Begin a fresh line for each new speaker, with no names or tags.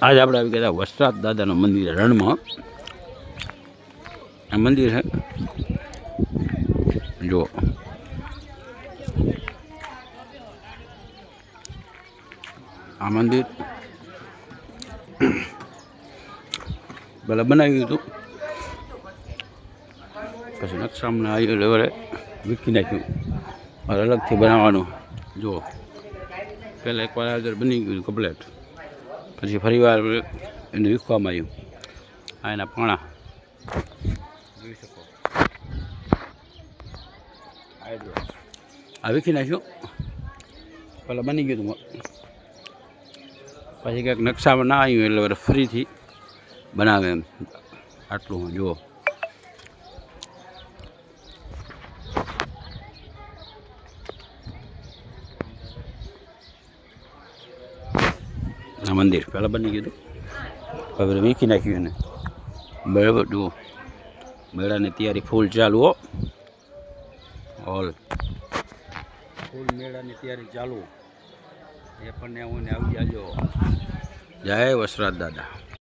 आज આપણે આવી ગયા વસરાજ દાદાનું મંદિર રણમાં. આ મંદિર છે જો આ મંદિર પેલા બનાવ્યું હતું, પછી નકશામાં આવ્યું લેવલે વીખી નાખ્યું, મારે અલગથી બનાવવાનું. જો પહેલાં એકવાર આગળ બની ગયું કમ્પ્લેટ, પછી ફરીવાર એને વીખવામાં આવ્યું. આ એના પાણા જોઈ શકો, આ વીખી નાખ્યું. પહેલાં બની ગયું હતું, પછી કંઈક નકશામાં ના આવ્યું એટલે ફરીથી બનાવે એમ. આટલું જુઓ, આ મંદિર પહેલાં બની ગયું હતું, હવે વીખી નાખ્યું એને. બરાબર જુઓ, મેળાની તૈયારી ફૂલ ચાલુ હો, ઓલ ફૂલ મેળાની તૈયારી ચાલુ. એ પણ હું ને આવી જાજો. જય વસરાજ દાદા.